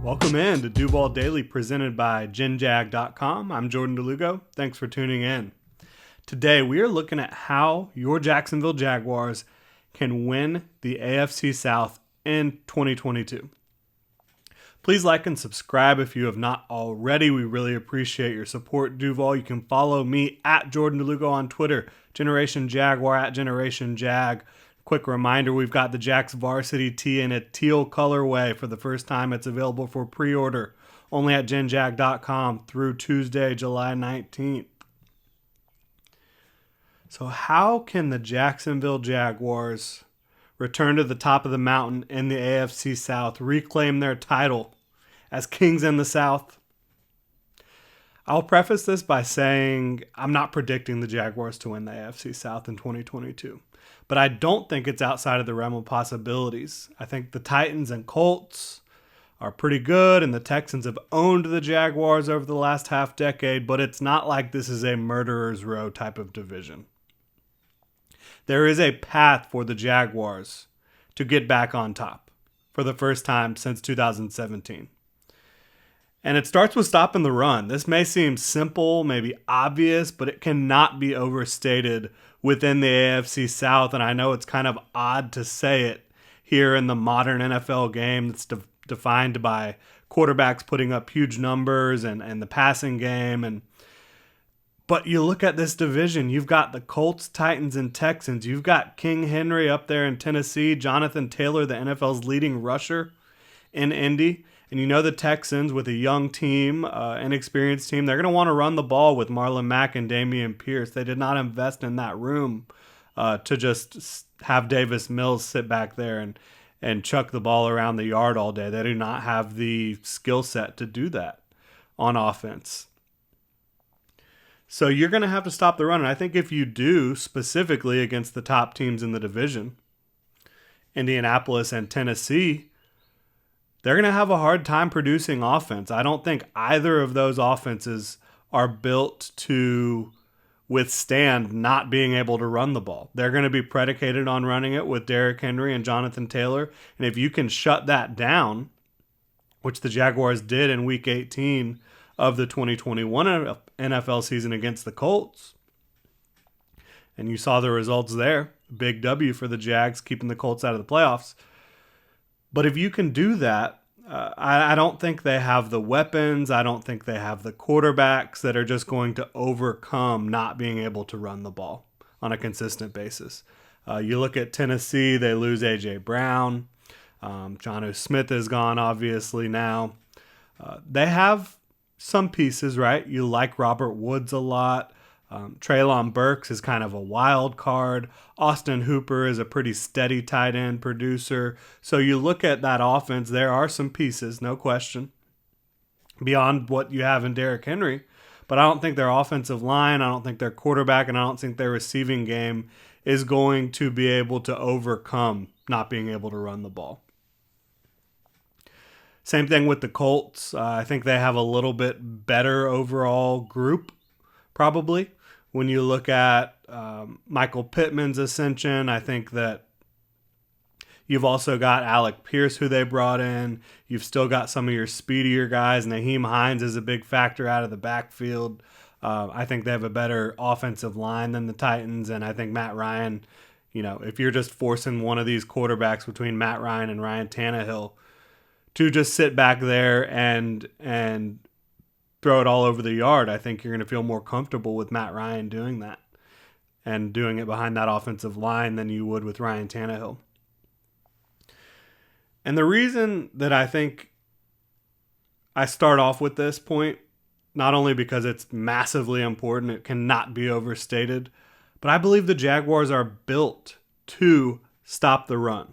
Welcome in to Duval Daily presented by GenJag.com. I'm Jordan Lugo. Thanks for tuning in. Today we are looking at how your Jacksonville Jaguars can win the AFC South in 2022. Please like and subscribe if you have not already. We really appreciate your support, Duval. You can follow me at Jordan DeLugo on Twitter, Generation Jaguar at Generation Jag. Quick reminder, we've got the Jags varsity tee in a teal colorway for the first time. It's available for pre-order only at genjag.com through Tuesday, July 19th. So how can the Jacksonville Jaguars return to the top of the mountain in the AFC South, reclaim their title as kings in the South? I'll preface this by saying I'm not predicting the Jaguars to win the AFC South in 2022. But I don't think it's outside of the realm of possibilities. I think the Titans and Colts are pretty good, and the Texans have owned the Jaguars over the last half decade, but it's not like this is a murderer's row type of division. There is a path for the Jaguars to get back on top for the first time since 2017. And it starts with stopping the run. This may seem simple, maybe obvious, but it cannot be overstated within the AFC South. And I know it's kind of odd to say it here in the modern NFL game that's defined by quarterbacks putting up huge numbers and the passing game. But you look at this division, you've got the Colts, Titans, and Texans. You've got King Henry up there in Tennessee, Jonathan Taylor, the NFL's leading rusher in Indy. And you know the Texans, with a young team, inexperienced team, they're going to want to run the ball with Marlon Mack and Dameon Pierce. They did not invest in that room to just have Davis Mills sit back there and chuck the ball around the yard all day. They do not have the skill set to do that on offense. So you're going to have to stop the run. And I think if you do, specifically against the top teams in the division, Indianapolis and Tennessee, they're going to have a hard time producing offense. I don't think either of those offenses are built to withstand not being able to run the ball. They're going to be predicated on running it with Derrick Henry and Jonathan Taylor. And if you can shut that down, which the Jaguars did in Week 18 of the 2021 NFL season against the Colts, and you saw the results there, big W for the Jags, keeping the Colts out of the playoffs. But if you can do that, I don't think they have the weapons. I don't think they have the quarterbacks that are just going to overcome not being able to run the ball on a consistent basis. You look at Tennessee, they lose A.J. Brown. Jonnu Smith is gone, obviously, now. They have some pieces, right? You like Robert Woods a lot. Treylon Burks is kind of a wild card. Austin Hooper is a pretty steady tight end producer. So you look at that offense, there are some pieces, no question, beyond what you have in Derrick Henry. But I don't think their offensive line, I don't think their quarterback, and I don't think their receiving game is going to be able to overcome not being able to run the ball. Same thing with the Colts. I think they have a little bit better overall group, probably. When you look at Michael Pittman's ascension, I think that you've also got Alec Pierce, who they brought in. You've still got some of your speedier guys. Naheem Hines is a big factor out of the backfield. I think they have a better offensive line than the Titans, and I think Matt Ryan, if you're just forcing one of these quarterbacks between Matt Ryan and Ryan Tannehill to just sit back there and throw it all over the yard, I think you're going to feel more comfortable with Matt Ryan doing that and doing it behind that offensive line than you would with Ryan Tannehill. And the reason that I think I start off with this point, not only because it's massively important, it cannot be overstated, but I believe the Jaguars are built to stop the run.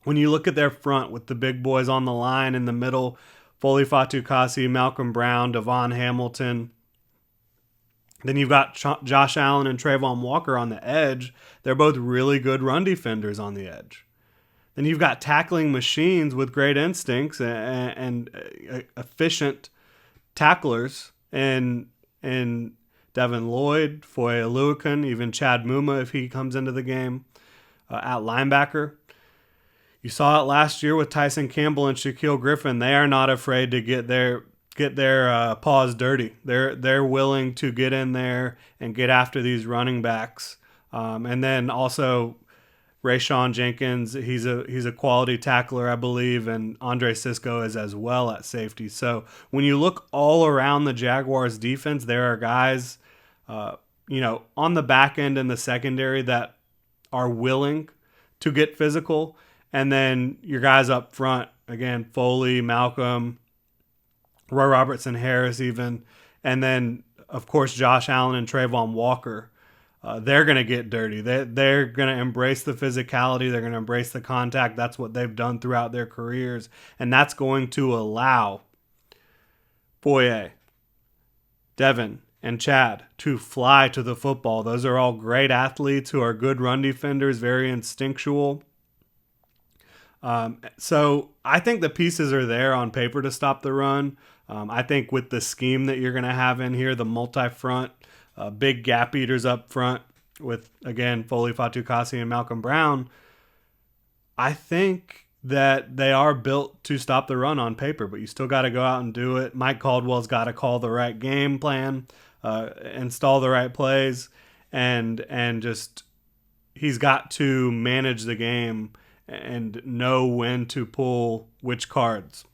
When you look at their front with the big boys on the line in the middle, Foley Fatukasi, Malcolm Brown, Devon Hamilton. Then you've got Josh Allen and Trayvon Walker on the edge. They're both really good run defenders on the edge. Then you've got tackling machines with great instincts and efficient tacklers in Devin Lloyd, Foye Oluokun, even Chad Muma if he comes into the game at linebacker. You saw it last year with Tyson Campbell and Shaquille Griffin. They are not afraid to get their paws dirty. They're willing to get in there and get after these running backs. And then also Rayshawn Jenkins, he's a quality tackler, I believe, and Andre Sisco is as well at safety. So when you look all around the Jaguars defense, there are guys, on the back end and the secondary that are willing to get physical. And then your guys up front, again, Foley, Malcolm, Roy Robertson, Harris even. And then, of course, Josh Allen and Trayvon Walker. They're going to get dirty. They're going to embrace the physicality. They're going to embrace the contact. That's what they've done throughout their careers. And that's going to allow Foye, Devin, and Chad to fly to the football. Those are all great athletes who are good run defenders, very instinctual. So I think the pieces are there on paper to stop the run. I think with the scheme that you're going to have in here, the multi-front, big gap eaters up front with, again, Foley, Fatukasi, and Malcolm Brown, I think that they are built to stop the run on paper, but you still got to go out and do it. Mike Caldwell's got to call the right game plan, install the right plays, and just he's got to manage the game and know when to pull which cards.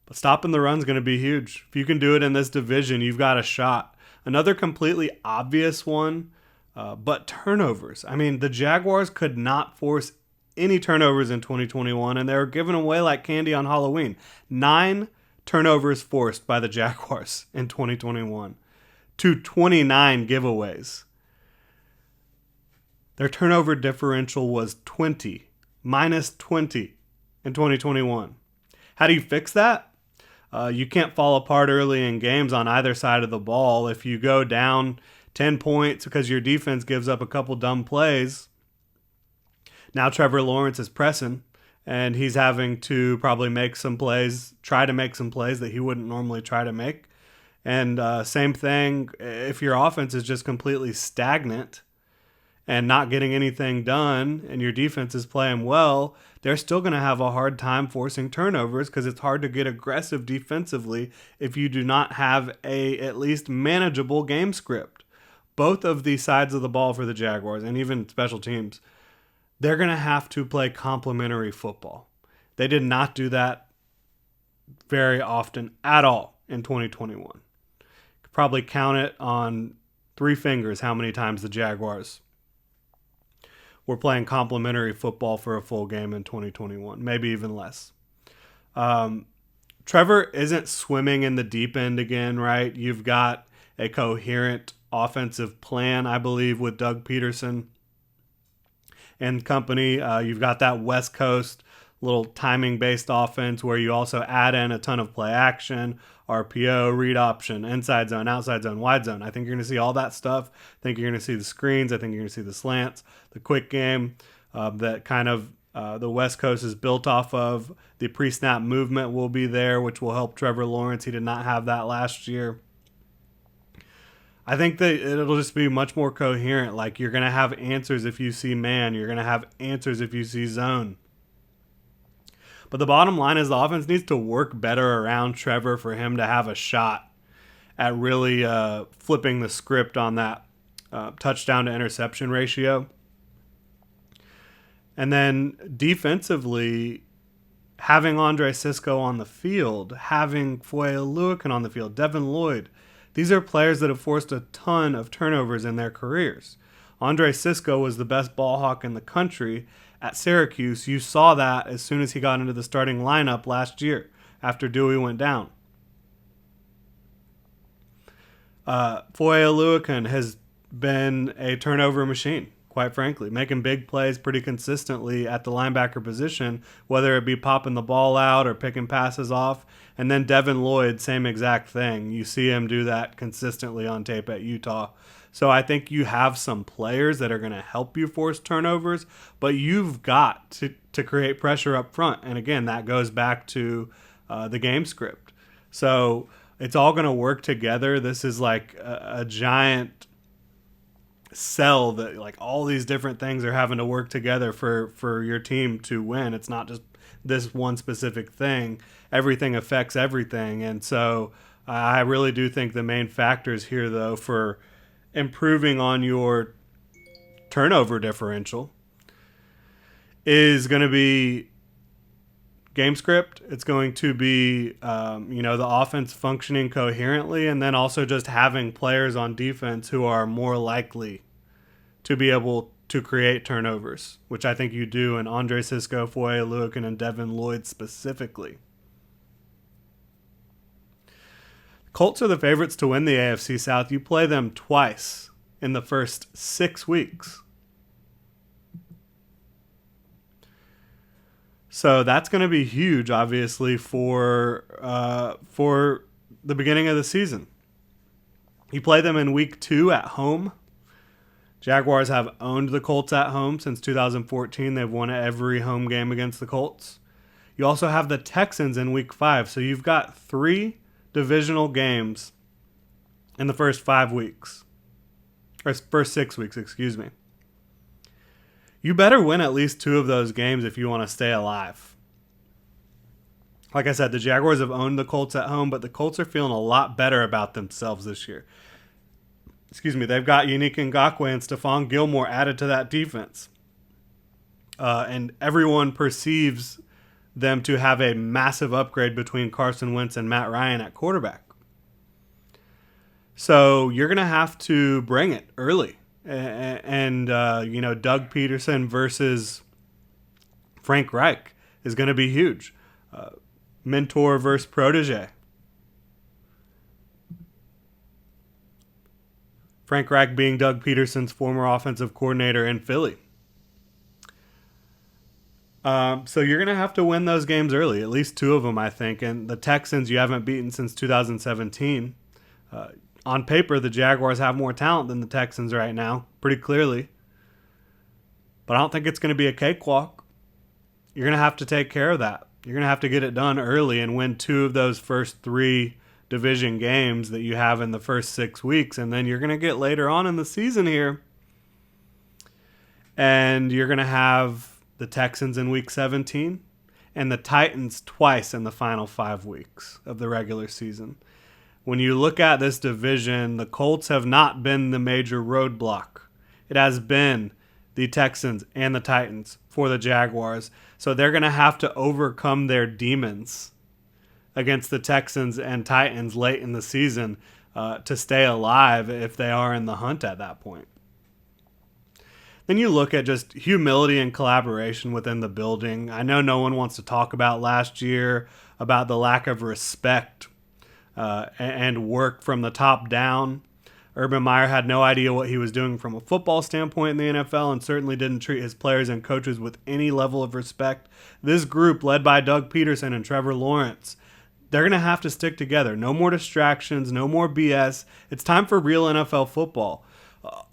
But stopping the run is going to be huge. If you can do it in this division, you've got a shot. Another completely obvious one, but turnovers. I mean, the Jaguars could not force any turnovers in 2021, and they were giving away like candy on Halloween. 9 turnovers forced by the Jaguars in 2021 to 29 giveaways. Their turnover differential was 20, minus 20 in 2021. How do you fix that? You can't fall apart early in games on either side of the ball. If you go down 10 points because your defense gives up a couple dumb plays, now Trevor Lawrence is pressing, and he's having to probably try to make some plays that he wouldn't normally try to make. And same thing, if your offense is just completely stagnant and not getting anything done and your defense is playing well, they're still going to have a hard time forcing turnovers because it's hard to get aggressive defensively if you do not have a at least manageable game script. Both of the sides of the ball for the Jaguars and even special teams, they're going to have to play complementary football. They did not do that very often at all in 2021. Could probably count it on 3 fingers how many times the Jaguars were playing complementary football for a full game in 2021, maybe even less. Trevor isn't swimming in the deep end again, right? You've got a coherent offensive plan, I believe, with Doug Peterson and company. You've got that West Coast little timing-based offense where you also add in a ton of play action, RPO, read option, inside zone, outside zone, wide zone. I think you're going to see all that stuff. I think you're going to see the screens. I think you're going to see the slants, the quick game that kind of the West Coast is built off of. The pre-snap movement will be there, which will help Trevor Lawrence. He did not have that last year. I think that it'll just be much more coherent. Like, you're going to have answers if you see man. You're going to have answers if you see zone. But the bottom line is the offense needs to work better around Trevor for him to have a shot at really flipping the script on that touchdown to interception ratio. And then defensively, having Andre Sisco on the field, having Foye Oluokun on the field, Devin Lloyd, these are players that have forced a ton of turnovers in their careers. Andre Sisco was the best ball hawk in the country at Syracuse. You saw that as soon as he got into the starting lineup last year after Dewey went down. Foye Oluokun has been a turnover machine, quite frankly, making big plays pretty consistently at the linebacker position, whether it be popping the ball out or picking passes off. And then Devin Lloyd, same exact thing. You see him do that consistently on tape at Utah. So I think you have some players that are going to help you force turnovers, but you've got to create pressure up front. And again, that goes back to the game script. So it's all going to work together. This is like a giant sell that like all these different things are having to work together for your team to win. It's not just this one specific thing. Everything affects everything, and so I really do think the main factors here, though, for improving on your turnover differential is going to be game script. It's going to be, the offense functioning coherently, and then also just having players on defense who are more likely to be able to create turnovers, which I think you do in Andre Cisco, Foye Oluokun, and Devin Lloyd specifically. Colts are the favorites to win the AFC South. You play them twice in the first 6 weeks. So that's going to be huge, obviously, for the beginning of the season. You play them in week 2 at home. Jaguars have owned the Colts at home since 2014. They've won every home game against the Colts. You also have the Texans in week 5. So you've got 3 divisional games in the first 5 weeks. Or first 6 weeks, excuse me. You better win at least 2 of those games if you want to stay alive. Like I said, the Jaguars have owned the Colts at home, but the Colts are feeling a lot better about themselves this year. They've got Yannick Ngakoue and Stephon Gilmore added to that defense. And everyone perceives them to have a massive upgrade between Carson Wentz and Matt Ryan at quarterback. So you're going to have to bring it early. And Doug Peterson versus Frank Reich is going to be huge. Mentor versus protege. Frank Reich being Doug Peterson's former offensive coordinator in Philly. So you're going to have to win those games early, at least 2 of them, I think. And the Texans you haven't beaten since 2017. On paper, the Jaguars have more talent than the Texans right now, pretty clearly. But I don't think it's going to be a cakewalk. You're going to have to take care of that. You're going to have to get it done early and win 2 of those first 3 division games that you have in the first 6 weeks. And then you're going to get later on in the season here. And you're going to have the Texans in week 17 and the Titans twice in the final 5 weeks of the regular season. When you look at this division, the Colts have not been the major roadblock. It has been the Texans and the Titans for the Jaguars. So they're going to have to overcome their demons against the Texans and Titans late in the season to stay alive if they are in the hunt at that point. Then you look at just humility and collaboration within the building. I know no one wants to talk about last year, about the lack of respect and work from the top down. Urban Meyer had no idea what he was doing from a football standpoint in the NFL and certainly didn't treat his players and coaches with any level of respect. This group, led by Doug Peterson and Trevor Lawrence, they're going to have to stick together. No more distractions, no more BS. It's time for real NFL football.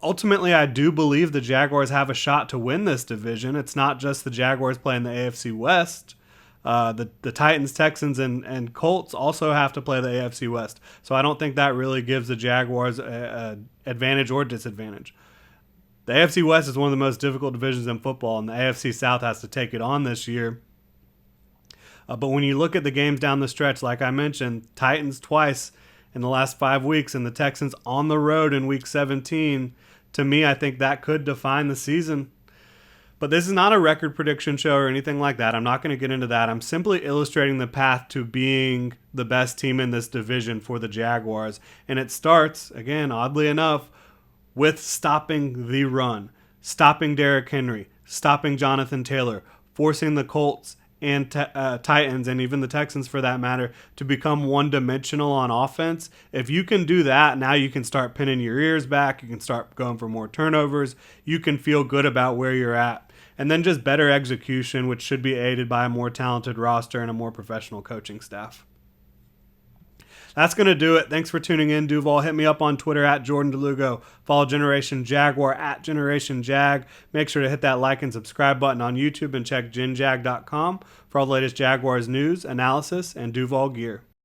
Ultimately, I do believe the Jaguars have a shot to win this division. It's not just the Jaguars playing the AFC West. The Titans, Texans, and Colts also have to play the AFC West. So I don't think that really gives the Jaguars an advantage or disadvantage. The AFC West is one of the most difficult divisions in football, and the AFC South has to take it on this year. But when you look at the games down the stretch, like I mentioned, Titans twice in the last 5 weeks and the Texans on the road in week 17, to me, I think that could define the season. But this is not a record prediction show or anything like that. I'm not going to get into that. I'm simply illustrating the path to being the best team in this division for the Jaguars. And it starts, again, oddly enough, with stopping the run, stopping Derrick Henry, stopping Jonathan Taylor, forcing the Colts and Titans, and even the Texans for that matter, to become one-dimensional on offense. If you can do that, now you can start pinning your ears back. You can start going for more turnovers. You can feel good about where you're at. And then just better execution, which should be aided by a more talented roster and a more professional coaching staff. That's going to do it. Thanks for tuning in, Duval. Hit me up on Twitter at Jordan DeLugo. Follow Generation Jaguar at Generation Jag. Make sure to hit that like and subscribe button on YouTube and check genjag.com for all the latest Jaguars news, analysis, and Duval gear.